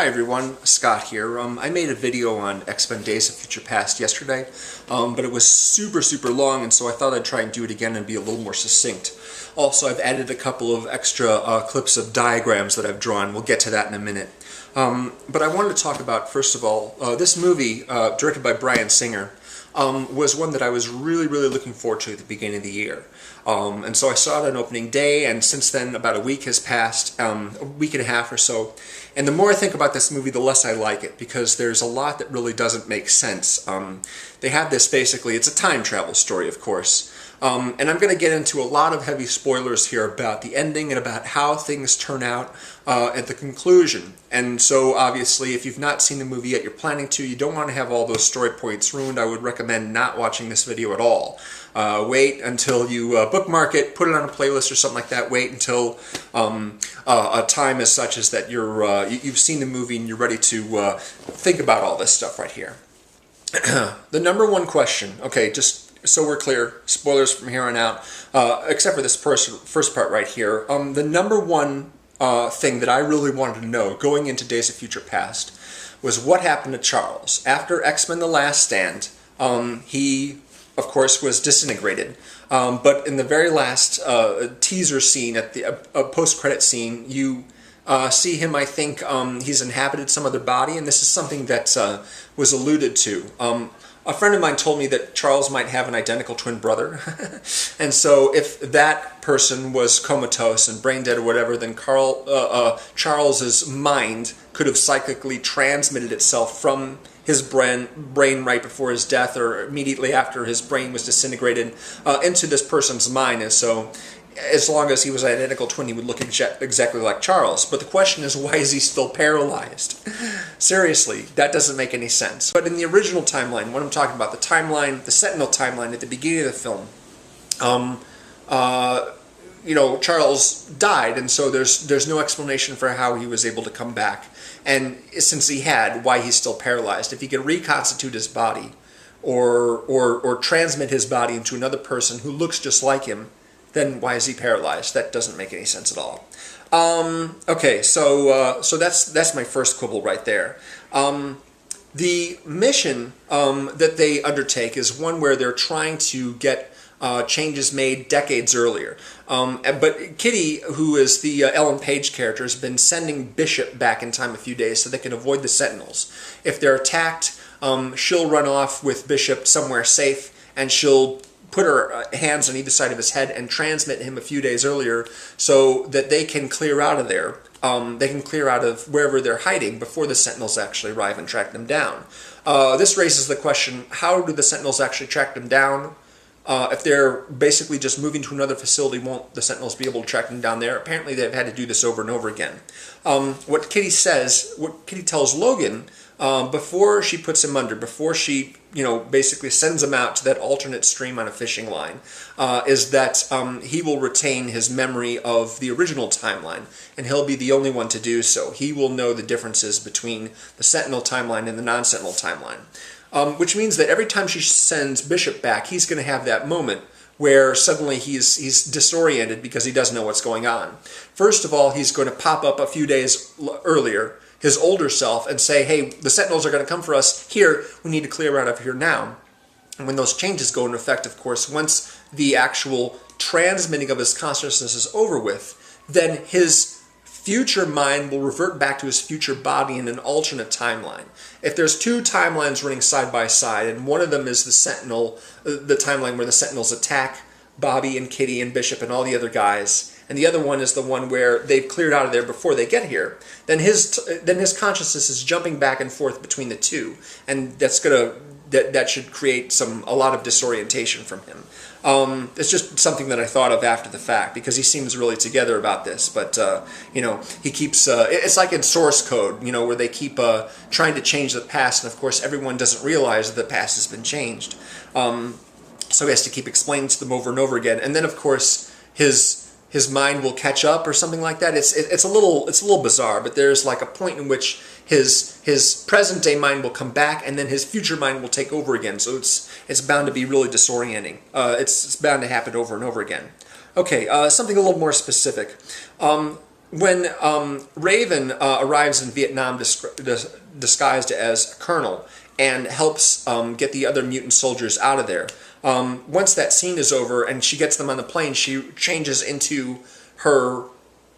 Hi everyone, Scott here. I made a video on X-Men Days of Future Past yesterday, but it was super long, and so I thought I'd try and do it again and be a little more succinct. Also, I've added a couple of extra clips of diagrams that I've drawn. We'll get to that in a minute. But I wanted to talk about, first of all, this movie, directed by Bryan Singer, was one that I was really looking forward to at the beginning of the year. And so I saw it on opening day, and since then about a week has passed, a week and a half or so. And the more I think about this movie, the less I like it, because there's a lot that really doesn't make sense. They have this basically, it's a time travel story, of course. And I'm going to get into a lot of heavy spoilers here about the ending and about how things turn out at the conclusion. And so obviously, if you've not seen the movie yet, you're planning to, you don't want to have all those story points ruined, I would recommend not watching this video at all. Wait until you bookmark it, put it on a playlist or something like that. Wait until a time is such as that you've seen the movie and you're ready to think about all this stuff right here. The number one question, okay, just so we're clear, spoilers from here on out, except for this first part right here. The number one thing that I really wanted to know going into Days of Future Past was what happened to Charles. After X-Men The Last Stand, he, of course, was disintegrated. But in the very last teaser scene, at the post-credit scene, you see him, I think, he's inhabited some other body, and this is something that was alluded to. A friend of mine told me that Charles might have an identical twin brother, and so if that person was comatose and brain dead or whatever, then Charles's mind could have psychically transmitted itself from his brain right before his death or immediately after his brain was disintegrated into this person's mind, and so as long as he was an identical twin, he would look exactly like Charles. But the question is, why is he still paralyzed? Seriously, that doesn't make any sense. But in the original timeline, what I'm talking about, the timeline, the Sentinel timeline at the beginning of the film, you know, Charles died, and so there's no explanation for how he was able to come back. And since he had, why he's still paralyzed. If he could reconstitute his body or transmit his body into another person who looks just like him, then why is he paralyzed? That doesn't make any sense at all. Okay, so that's my first quibble right there. The mission that they undertake is one where they're trying to get changes made decades earlier. But Kitty, who is the Ellen Page character, has been sending Bishop back in time a few days so they can avoid the Sentinels. If they're attacked, she'll run off with Bishop somewhere safe, and she'll put her hands on either side of his head and transmit him a few days earlier so that they can clear out of there. They can clear out of wherever they're hiding before the Sentinels actually arrive and track them down. This raises the question, how do the Sentinels actually track them down? If they're basically just moving to another facility, won't the Sentinels be able to track them down there? Apparently they've had to do this over and over again. What Kitty tells Logan, before she puts him under, before she, you know, basically sends him out to that alternate stream on a fishing line, is that he will retain his memory of the original timeline, and he'll be the only one to do so. He will know the differences between the Sentinel timeline and the non-Sentinel timeline. Which means that every time she sends Bishop back, he's going to have that moment where suddenly he's disoriented because he doesn't know what's going on. First of all, he's going to pop up a few days earlier, his older self, and say, hey, the Sentinels are going to come for us here, we need to clear out of here now. And when those changes go into effect, of course, once the actual transmitting of his consciousness is over with, then his future mind will revert back to his future body in an alternate timeline. If there's two timelines running side by side, and one of them is the Sentinel, the timeline where the Sentinels attack Bobby and Kitty and Bishop and all the other guys, and the other one is the one where they've cleared out of there before they get here, then his consciousness is jumping back and forth between the two, and that should create a lot of disorientation from him. It's just something that I thought of after the fact, because he seems really together about this, but you know, he keeps it's like in source code, you know, where they keep trying to change the past, and of course everyone doesn't realize that the past has been changed, so he has to keep explaining to them over and over again, and then of course his mind will catch up or something like that. It's a little bizarre, but there's like a point in which his present day mind will come back, and then his future mind will take over again. So it's bound to be really disorienting. It's bound to happen over and over again. Okay, something a little more specific. when Raven arrives in Vietnam disguised as a colonel and helps get the other mutant soldiers out of there, once that scene is over and she gets them on the plane, she changes into her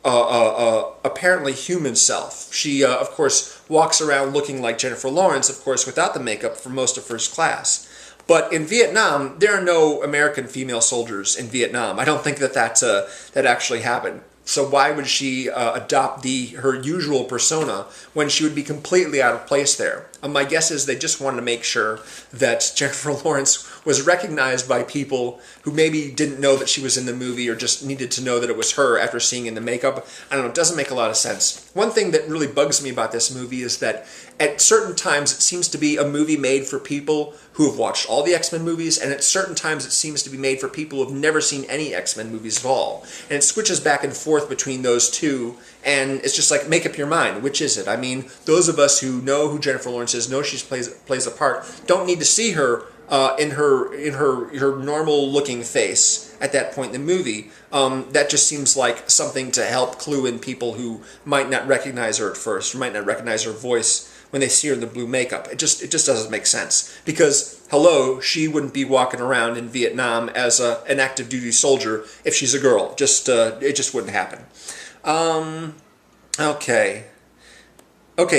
apparently human self. She, of course, walks around looking like Jennifer Lawrence, of course, without the makeup for most of First Class. But in Vietnam, there are no American female soldiers in Vietnam. I don't think that that actually happened. So why would she adopt her usual persona when she would be completely out of place there? My guess is they just wanted to make sure that Jennifer Lawrence was recognized by people who maybe didn't know that she was in the movie or just needed to know that it was her after seeing in the makeup. I don't know, it doesn't make a lot of sense. One thing that really bugs me about this movie is that at certain times it seems to be a movie made for people who have watched all the X-Men movies, and at certain times it seems to be made for people who have never seen any X-Men movies at all. And it switches back and forth between those two, and it's just like, make up your mind, which is it? I mean, those of us who know who Jennifer Lawrence is, know she plays a part, don't need to see her in her normal looking face at that point in the movie. That just seems like something to help clue in people who might not recognize her at first, or might not recognize her voice when they see her in the blue makeup. It just doesn't make sense, because hello, she wouldn't be walking around in Vietnam as an active duty soldier if she's a girl. It just wouldn't happen. Okay.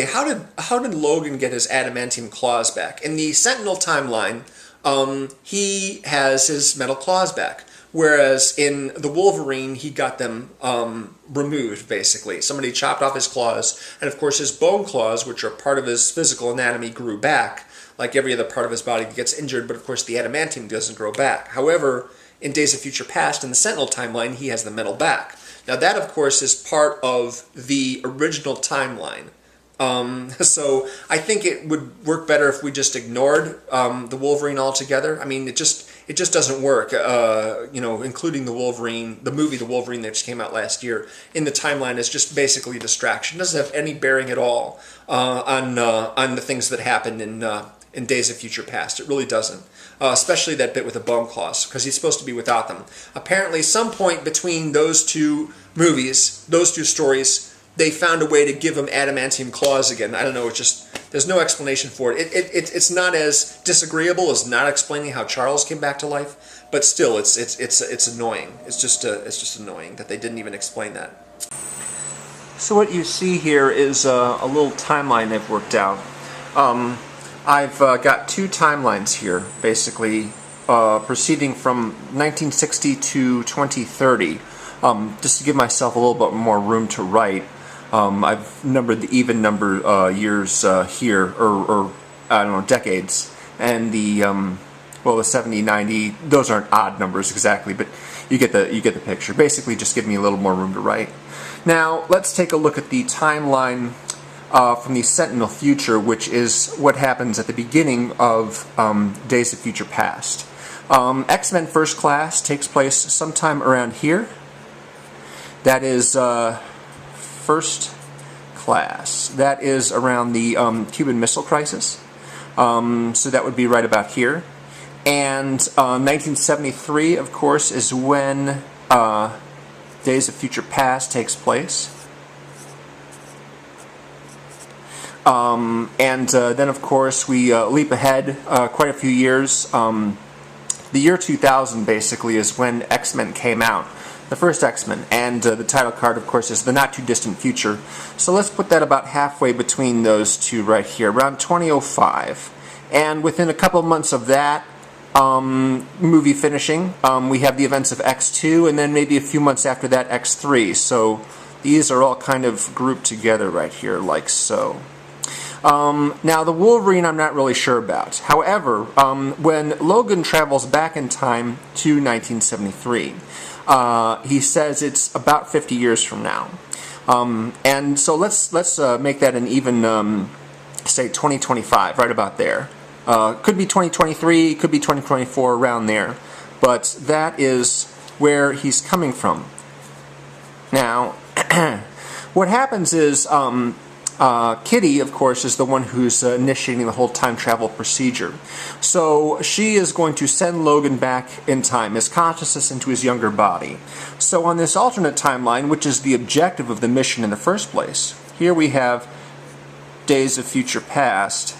How did Logan get his adamantium claws back? In the Sentinel timeline, he has his metal claws back, whereas in the Wolverine, he got them removed, basically. Somebody chopped off his claws, and of course his bone claws, which are part of his physical anatomy, grew back, like every other part of his body that gets injured, but of course the adamantium doesn't grow back. However, in Days of Future Past, in the Sentinel timeline, he has the metal back. Now that, of course, is part of the original timeline. So I think it would work better if we just ignored the Wolverine altogether. I mean, it just doesn't work. Including the movie The Wolverine that just came out last year, in the timeline is just basically a distraction. It doesn't have any bearing at all on the things that happened in Days of Future Past. It really doesn't. Especially that bit with the bone claws, because he's supposed to be without them. Apparently, some point between those two movies, those two stories, they found a way to give him adamantium claws again. I don't know, there's no explanation for it. It's not as disagreeable as not explaining how Charles came back to life, but still, it's annoying. It's just annoying that they didn't even explain that. So what you see here is a little timeline they've worked out. I've got two timelines here, basically, proceeding from 1960 to 2030, just to give myself a little bit more room to write. I've numbered the even number years here, or I don't know, decades, and the 70, 90, those aren't odd numbers exactly, but you get the picture. Basically, just give me a little more room to write. Now, let's take a look at the timeline from the Sentinel Future, which is what happens at the beginning of Days of Future Past. X-Men First Class takes place sometime around here. That is First Class. That is around the Cuban Missile Crisis. So that would be right about here. And 1973, of course, is when Days of Future Past takes place. Then, of course, we leap ahead quite a few years. The year 2000, basically, is when X-Men came out. The first X-Men, and the title card, of course, is the not-too-distant future. So let's put that about halfway between those two right here, around 2005. And within a couple of months of that movie finishing, we have the events of X2, and then maybe a few months after that, X3. So these are all kind of grouped together right here, like so. Now, the Wolverine I'm not really sure about. However, when Logan travels back in time to 1973, he says it's about 50 years from now. And so let's make that an even, say, 2025, right about there. Could be 2023, could be 2024, around there. But that is where he's coming from. Now, what happens is, Kitty, of course, is the one who's initiating the whole time travel procedure. So she is going to send Logan back in time, his consciousness into his younger body. So on this alternate timeline, which is the objective of the mission in the first place, here we have Days of Future Past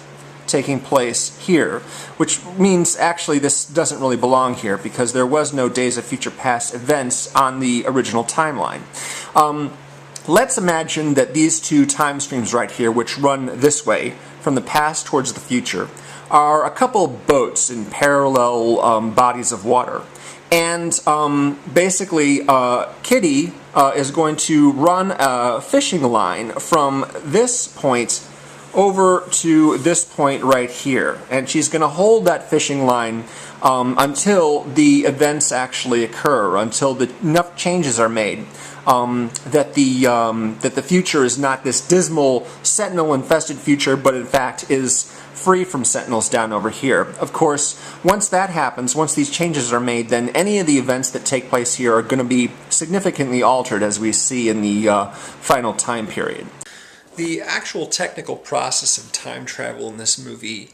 taking place here, which means actually this doesn't really belong here because there was no Days of Future Past events on the original timeline. Let's imagine that these two time streams right here, which run this way, from the past towards the future, are a couple boats in parallel bodies of water. And basically, Kitty is going to run a fishing line from this point over to this point right here. And she's going to hold that fishing line until the events actually occur, until enough changes are made that the future is not this dismal sentinel-infested future, but in fact is free from sentinels down over here. Of course, once that happens, once these changes are made, then any of the events that take place here are going to be significantly altered, as we see in the final time period. The actual technical process of time travel in this movie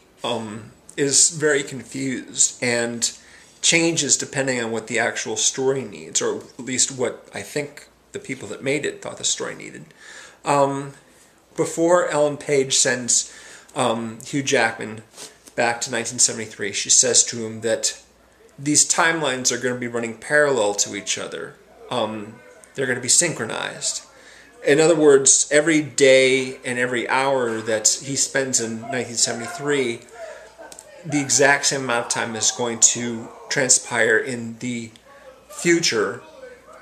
is very confused and changes depending on what the actual story needs, or at least what I think the people that made it thought the story needed. Before Ellen Page sends Hugh Jackman back to 1973, she says to him that these timelines are going to be running parallel to each other. They're going to be synchronized. In other words, every day and every hour that he spends in 1973, the exact same amount of time is going to transpire in the future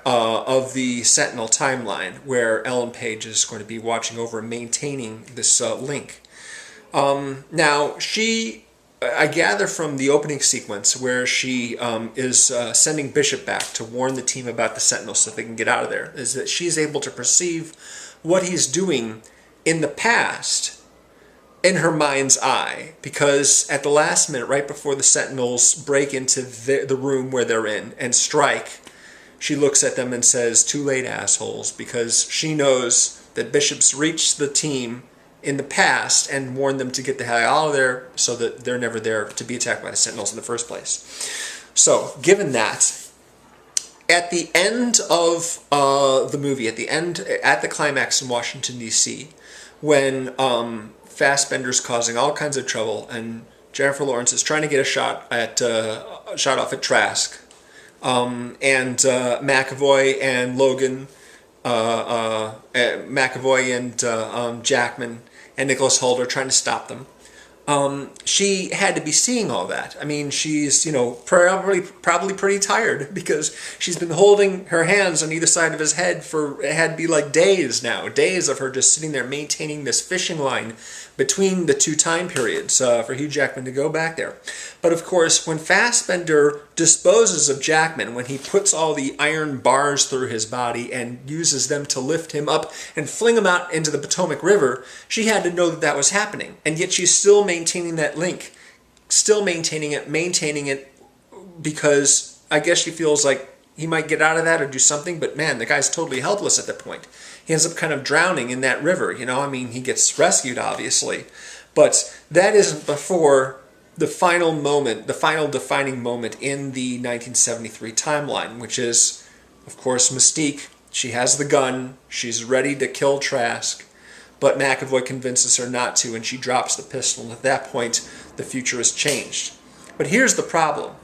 of the Sentinel timeline, where Ellen Page is going to be watching over and maintaining this link. Now, I gather from the opening sequence where she is sending Bishop back to warn the team about the Sentinels so they can get out of there, is that she's able to perceive what he's doing in the past in her mind's eye, because at the last minute, right before the Sentinels break into the room where they're in and strike, she looks at them and says, "Too late, assholes," because she knows that Bishop's reached the team in the past and warned them to get the hell out of there so that they're never there to be attacked by the Sentinels in the first place. So, given that, at the end of the movie, at the climax in Washington, D.C., when Fassbender's causing all kinds of trouble and Jennifer Lawrence is trying to get a shot off at Trask, and McAvoy and Logan, McAvoy and Jackman and Nicholas Hoult are trying to stop them. She had to be seeing all that. I mean, she's, probably pretty tired because she's been holding her hands on either side of his head for, it had to be like days now. Days of her just sitting there maintaining this fishing line between the two time periods for Hugh Jackman to go back there. But of course, when Fassbender disposes of Jackman, when he puts all the iron bars through his body and uses them to lift him up and fling him out into the Potomac River, she had to know that that was happening. And yet she's still maintaining that link, still maintaining it because I guess she feels like he might get out of that or do something, but man, the guy's totally helpless at that point. He ends up kind of drowning in that river, I mean, he gets rescued, obviously, but that isn't before the final moment, the final defining moment in the 1973 timeline, which is, of course, Mystique. She has the gun, she's ready to kill Trask, but McAvoy convinces her not to, and she drops the pistol, and at that point, the future has changed. But here's the problem.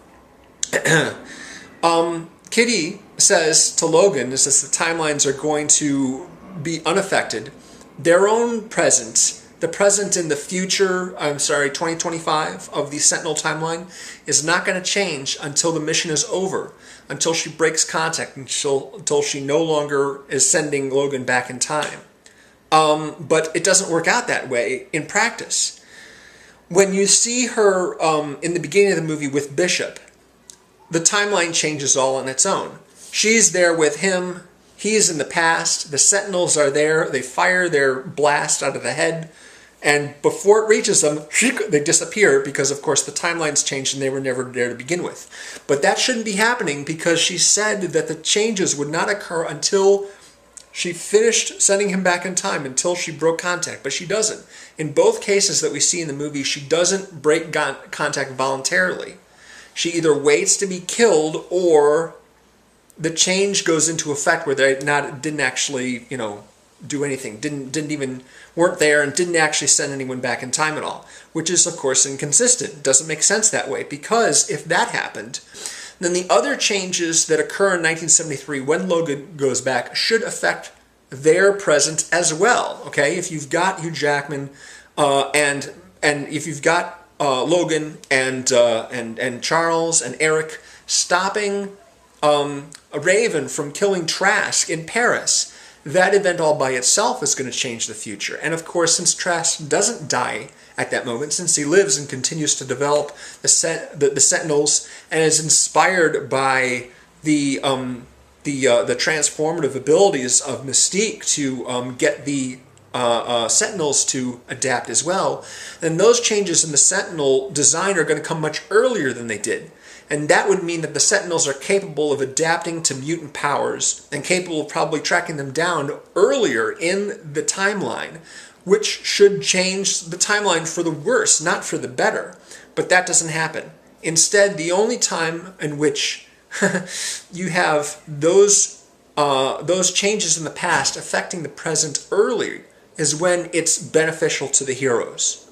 Kitty says to Logan, is that the timelines are going to be unaffected. Their own present, the present in the future, 2025 of the Sentinel timeline, is not going to change until the mission is over, until she breaks contact, until she no longer is sending Logan back in time. But it doesn't work out that way in practice. When you see her in the beginning of the movie with Bishop, the timeline changes all on its own. She's there with him, he's in the past, the Sentinels are there, they fire their blast out of the head, and before it reaches them, they disappear because, of course, the timeline's changed and they were never there to begin with. But that shouldn't be happening because she said that the changes would not occur until She finished sending him back in time until she broke contact, but she doesn't. In both cases that we see in the movie, she doesn't break contact voluntarily. She either waits to be killed, or the change goes into effect where they didn't actually, do anything, weren't there and didn't actually send anyone back in time at all, which is of course inconsistent. Doesn't make sense that way, because if that happened, then the other changes that occur in 1973 when Logan goes back should affect their present as well. Okay, if you've got Hugh Jackman and if you've got Logan and Charles and Eric stopping Raven from killing Trask in Paris, that event all by itself is going to change the future. And of course, since Trask doesn't die at that moment, since he lives and continues to develop the Sentinels and is inspired by the transformative abilities of Mystique to get the Sentinels to adapt as well, then those changes in the Sentinel design are going to come much earlier than they did. And that would mean that the Sentinels are capable of adapting to mutant powers and capable of probably tracking them down earlier in the timeline, which should change the timeline for the worse, not for the better. But that doesn't happen. Instead, the only time in which you have those changes in the past affecting the present early is when it's beneficial to the heroes.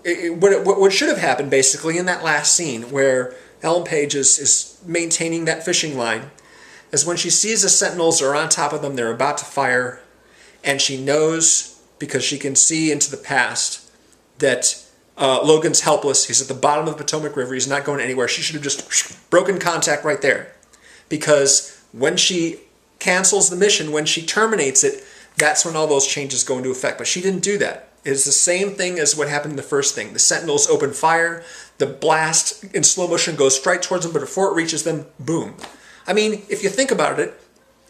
What should have happened, basically, in that last scene where Ellen Page is maintaining that fishing line, is when she sees the Sentinels are on top of them, they're about to fire, and she knows, because she can see into the past, that Logan's helpless. He's at the bottom of the Potomac River. He's not going anywhere. She should have just broken contact right there. Because when she cancels the mission, when she terminates it, that's when all those changes go into effect. But she didn't do that. It's the same thing as what happened in the first thing. The Sentinels open fire, the blast in slow motion goes straight towards them, but before it reaches them, boom. I mean, if you think about it,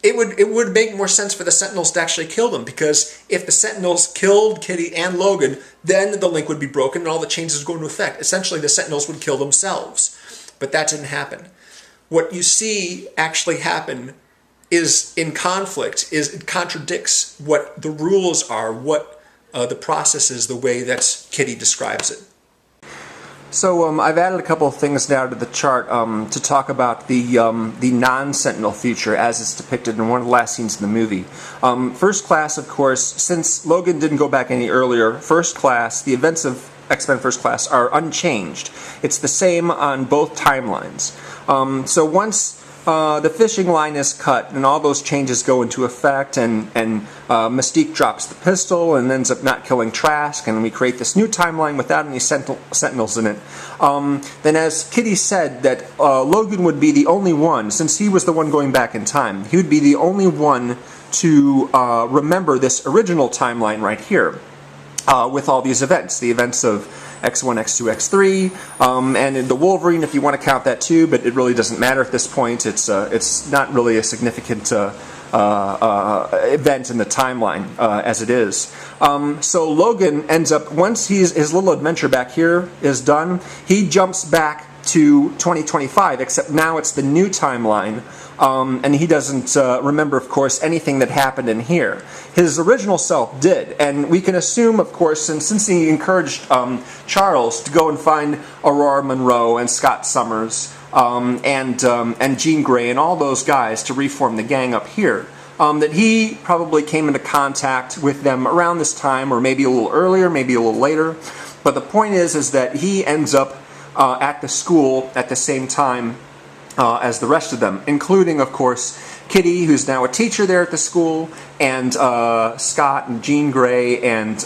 it would make more sense for the Sentinels to actually kill them, because if the Sentinels killed Kitty and Logan, then the link would be broken and all the changes would go into effect. Essentially, the Sentinels would kill themselves. But that didn't happen. What you see actually happen is in conflict, it contradicts what the rules are, what the process is, the way that Kitty describes it. So I've added a couple of things now to the chart to talk about the non-Sentinel future as it's depicted in one of the last scenes in the movie. First Class, of course, since Logan didn't go back any earlier, First Class, the events of X-Men First Class are unchanged. It's the same on both timelines. So once the fishing line is cut and all those changes go into effect, and Mystique drops the pistol and ends up not killing Trask, and we create this new timeline without any Sentinels in it. Then, as Kitty said, that Logan would be the only one, since he was the one going back in time, he would be the only one to remember this original timeline right here with all these events, the events of X1, X2, X3, and in the Wolverine, if you want to count that too, but it really doesn't matter at this point. It's not really a significant event in the timeline as it is. So Logan ends up, once his little adventure back here is done, he jumps back to 2025, except now it's the new timeline, and he doesn't remember, of course, anything that happened in here. His original self did, and we can assume, of course, since he encouraged Charles to go and find Aurora Monroe and Scott Summers and Jean Grey and all those guys to reform the gang up here, that he probably came into contact with them around this time, or maybe a little earlier, maybe a little later. But the point is that he ends up at the school at the same time as the rest of them, including, of course, Kitty, who's now a teacher there at the school, and Scott and Jean Grey and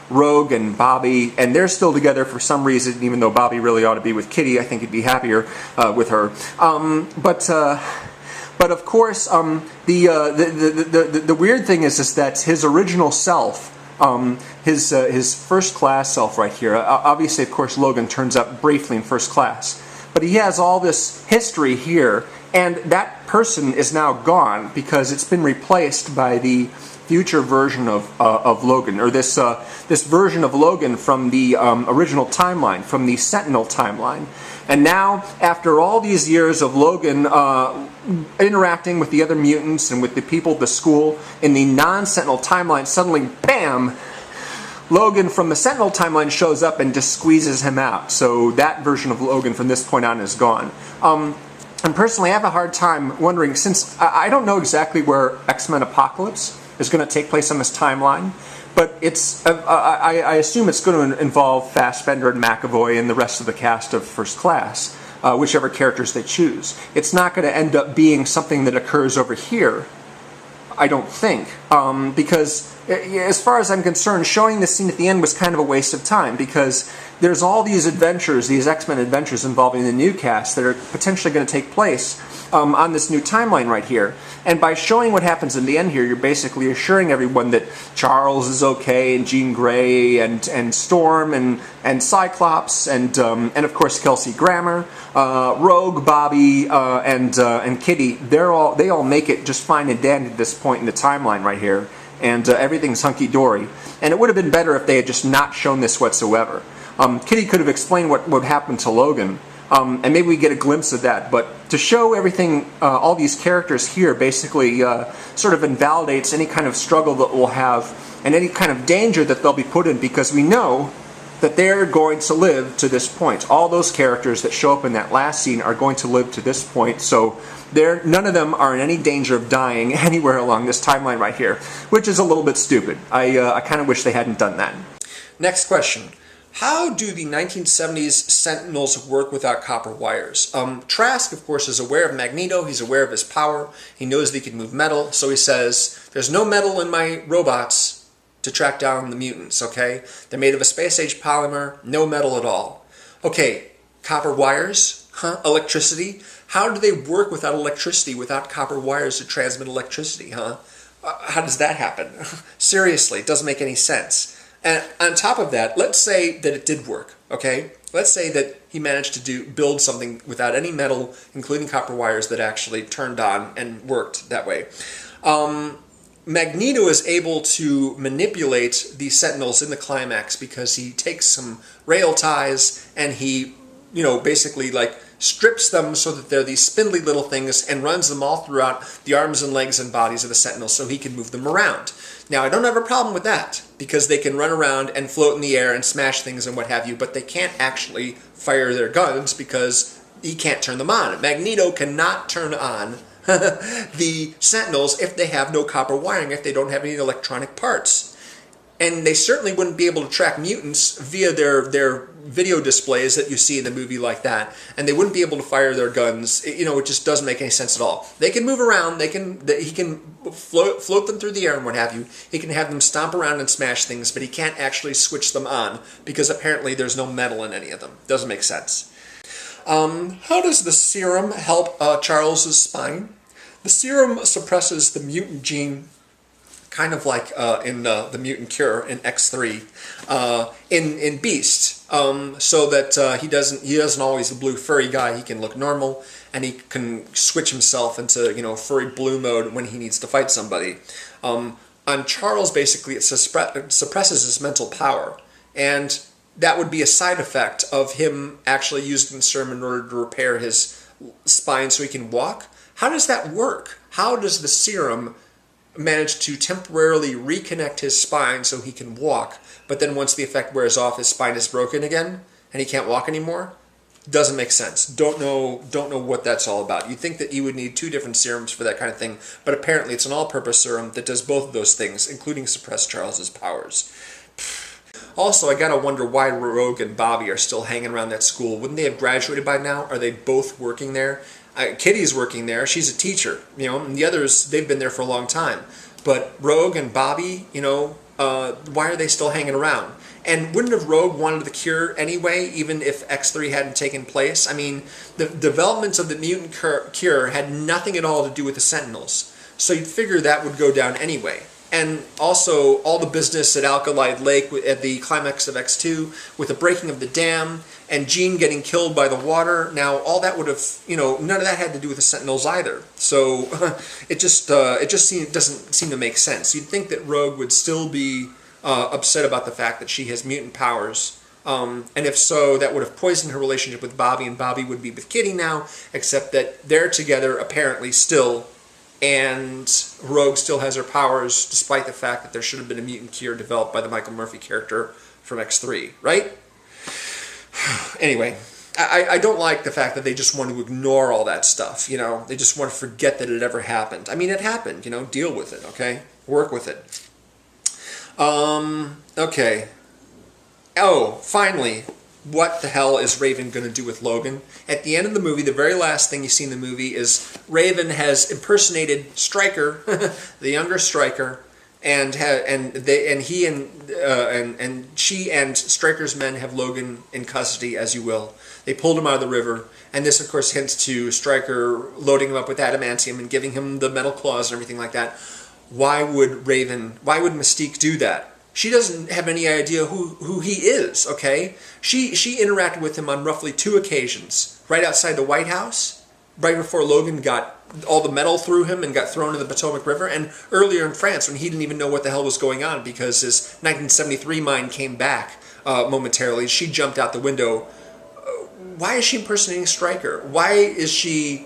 Rogue and Bobby, and they're still together for some reason, even though Bobby really ought to be with Kitty. I think he'd be happier with her. But of course, the weird thing is that his original self, his First Class self right here, obviously, of course, Logan turns up briefly in First Class, but he has all this history here, and that person is now gone because it's been replaced by the future version of Logan, or this version of Logan from the original timeline, from the Sentinel timeline. And now, after all these years of Logan interacting with the other mutants and with the people at the school in the non-Sentinel timeline, suddenly, bam! Logan from the Sentinel timeline shows up and just squeezes him out. So that version of Logan from this point on is gone. And personally, I have a hard time wondering, since I don't know exactly where X-Men Apocalypse is going to take place on this timeline, but it's I assume it's going to involve Fassbender and McAvoy and the rest of the cast of First Class, whichever characters they choose. It's not going to end up being something that occurs over here, I don't think, because as far as I'm concerned, showing this scene at the end was kind of a waste of time, because there's all these adventures, these X-Men adventures involving the new cast that are potentially going to take place on this new timeline right here. And by showing what happens in the end here, you're basically assuring everyone that Charles is okay, and Jean Grey, and Storm, and Cyclops, and of course Kelsey Grammer, Rogue, Bobby, and Kitty. They all make it just fine and dandy at this point in the timeline right here, and everything's hunky-dory. And it would have been better if they had just not shown this whatsoever. Kitty could have explained what happened to Logan, and maybe we get a glimpse of that, but to show everything, all these characters here basically sort of invalidates any kind of struggle that we'll have and any kind of danger that they'll be put in, because we know that they're going to live to this point. All those characters that show up in that last scene are going to live to this point, so none of them are in any danger of dying anywhere along this timeline right here, which is a little bit stupid. I kind of wish they hadn't done that. Next question. How do the 1970s Sentinels work without copper wires? Trask, of course, is aware of Magneto. He's aware of his power. He knows that he can move metal. So he says, there's no metal in my robots to track down the mutants, okay? They're made of a space-age polymer, no metal at all. Okay, copper wires? Huh? Electricity? How do they work without electricity, without copper wires to transmit electricity, huh? How does that happen? Seriously, it doesn't make any sense. And on top of that, let's say that it did work, okay? Let's say that he managed to build something without any metal, including copper wires, that actually turned on and worked that way. Magneto is able to manipulate the Sentinels in the climax because he takes some rail ties and he, basically strips them so that they're these spindly little things and runs them all throughout the arms and legs and bodies of the Sentinels so he can move them around. Now, I don't have a problem with that, because they can run around and float in the air and smash things and what have you, but they can't actually fire their guns because he can't turn them on. Magneto cannot turn on the Sentinels if they have no copper wiring, if they don't have any electronic parts. And they certainly wouldn't be able to track mutants via their video displays that you see in the movie like that. And they wouldn't be able to fire their guns. It just doesn't make any sense at all. They can move around. He can float them through the air and what have you. He can have them stomp around and smash things, but he can't actually switch them on because apparently there's no metal in any of them. Doesn't make sense. How does the serum help Charles's spine? The serum suppresses the mutant gene, kind of like in the Mutant Cure in X3, in Beast, so that he doesn't always the blue furry guy. He can look normal, and he can switch himself into furry blue mode when he needs to fight somebody. On Charles, basically, it suppresses his mental power, and that would be a side effect of him actually using the serum in order to repair his spine so he can walk. How does that work? How does the serum manage to temporarily reconnect his spine so he can walk, but then once the effect wears off, his spine is broken again and he can't walk anymore? Doesn't make sense. Don't know what that's all about. You'd think that you would need two different serums for that kind of thing, but apparently it's an all-purpose serum that does both of those things, including suppress Charles's powers. Also, I gotta wonder why Rogue and Bobby are still hanging around that school. Wouldn't they have graduated by now? Are they both working there? Kitty's working there. She's a teacher, and the others, they've been there for a long time. But Rogue and Bobby, why are they still hanging around? And wouldn't have Rogue wanted the cure anyway, even if X3 hadn't taken place? I mean, the developments of the mutant cure had nothing at all to do with the Sentinels. So you'd figure that would go down anyway. And also all the business at Alkali Lake at the climax of X2 with the breaking of the dam and Jean getting killed by the water. Now all that would have, none of that had to do with the Sentinels either. So it just doesn't seem to make sense. You'd think that Rogue would still be upset about the fact that she has mutant powers. And if so, that would have poisoned her relationship with Bobby, and Bobby would be with Kitty now, except that they're together apparently still, and Rogue still has her powers, despite the fact that there should have been a mutant cure developed by the Michael Murphy character from X3, right? Anyway, I don't like the fact that they just want to ignore all that stuff, They just want to forget that it ever happened. I mean, it happened, deal with it, okay? Work with it. Okay. Oh, finally, what the hell is Raven going to do with Logan? At the end of the movie, the very last thing you see in the movie is Raven has impersonated Stryker, the younger Stryker, and she and Stryker's men have Logan in custody, as you will. They pulled him out of the river, and this, of course, hints to Stryker loading him up with adamantium and giving him the metal claws and everything like that. Why would Mystique do that? She doesn't have any idea who he is, okay? She interacted with him on roughly 2 occasions. Right outside the White House, right before Logan got all the metal through him and got thrown into the Potomac River, and earlier in France when he didn't even know what the hell was going on because his 1973 mind came back momentarily. She jumped out the window. Why is she impersonating Stryker? What is she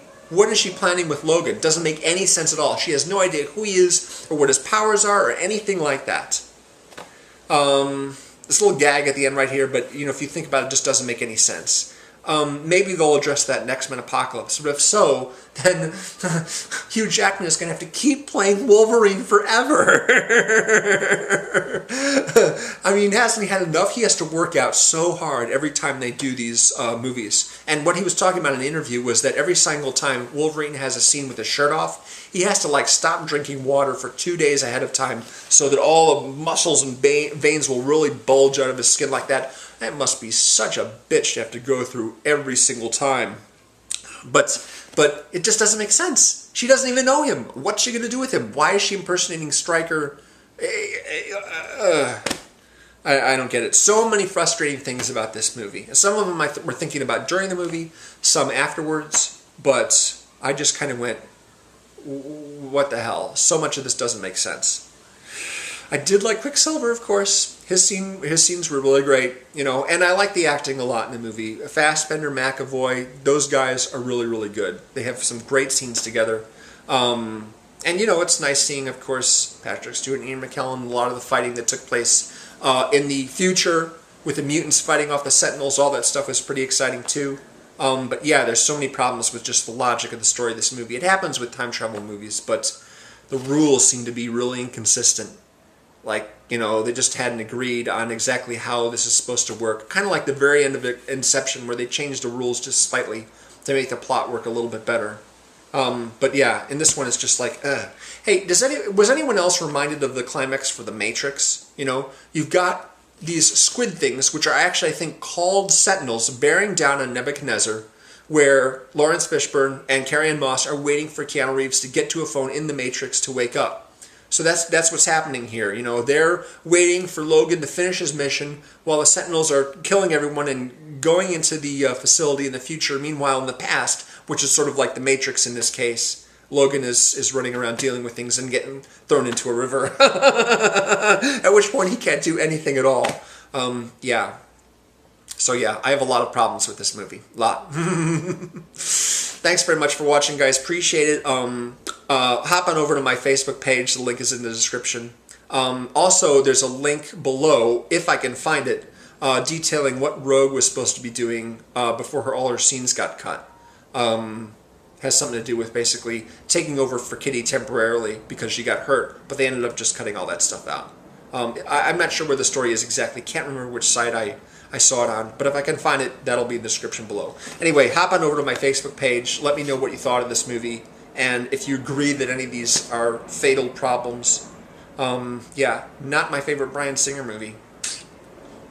planning with Logan? Doesn't make any sense at all. She has no idea who he is or what his powers are or anything like that. This little gag at the end right here, but if you think about it, it just doesn't make any sense. Maybe they'll address that next Men Apocalypse, but if so, then Hugh Jackman is going to have to keep playing Wolverine forever. I mean, hasn't he had enough? He has to work out so hard every time they do these movies. And what he was talking about in an interview was that every single time Wolverine has a scene with his shirt off, he has to stop drinking water for 2 days ahead of time so that all the muscles and veins will really bulge out of his skin like that. That must be such a bitch to have to go through every single time. But it just doesn't make sense. She doesn't even know him. What's she going to do with him? Why is she impersonating Stryker? I don't get it. So many frustrating things about this movie. Some of them I were thinking about during the movie, some afterwards, but I just kind of went, what the hell? So much of this doesn't make sense. I did like Quicksilver, of course. His scenes were really great, and I like the acting a lot in the movie. Fassbender, McAvoy, those guys are really, really good. They have some great scenes together. And, it's nice seeing, of course, Patrick Stewart and Ian McKellen, a lot of the fighting that took place in the future with the mutants fighting off the Sentinels. All that stuff was pretty exciting, too. But yeah, there's so many problems with just the logic of the story of this movie. It happens with time travel movies, but the rules seem to be really inconsistent. They just hadn't agreed on exactly how this is supposed to work. Kind of like the very end of Inception, where they changed the rules just slightly to make the plot work a little bit better. But yeah, in this one it's just Hey, was anyone else reminded of the climax for The Matrix? You've got these squid things, which are actually, I think, called Sentinels, bearing down on Nebuchadnezzar, where Lawrence Fishburne and Carrie-Anne Moss are waiting for Keanu Reeves to get to a phone in The Matrix to wake up. So that's what's happening here. They're waiting for Logan to finish his mission while the Sentinels are killing everyone and going into the facility in the future. Meanwhile, in the past, which is sort of like the Matrix in this case, Logan is running around dealing with things and getting thrown into a river. At which point he can't do anything at all. Yeah. So yeah, I have a lot of problems with this movie. A lot. Thanks very much for watching, guys. Appreciate it. Hop on over to my Facebook page. The link is in the description. Also, there's a link below, if I can find it, detailing what Rogue was supposed to be doing before all her scenes got cut. Has something to do with basically taking over for Kitty temporarily because she got hurt, but they ended up just cutting all that stuff out. I'm not sure where the story is exactly. Can't remember which site I saw it on, but if I can find it, that'll be in the description below. Anyway, hop on over to my Facebook page. Let me know what you thought of this movie, and if you agree that any of these are fatal problems. Yeah, not my favorite Bryan Singer movie.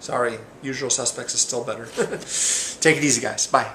Sorry, Usual Suspects is still better. Take it easy, guys. Bye.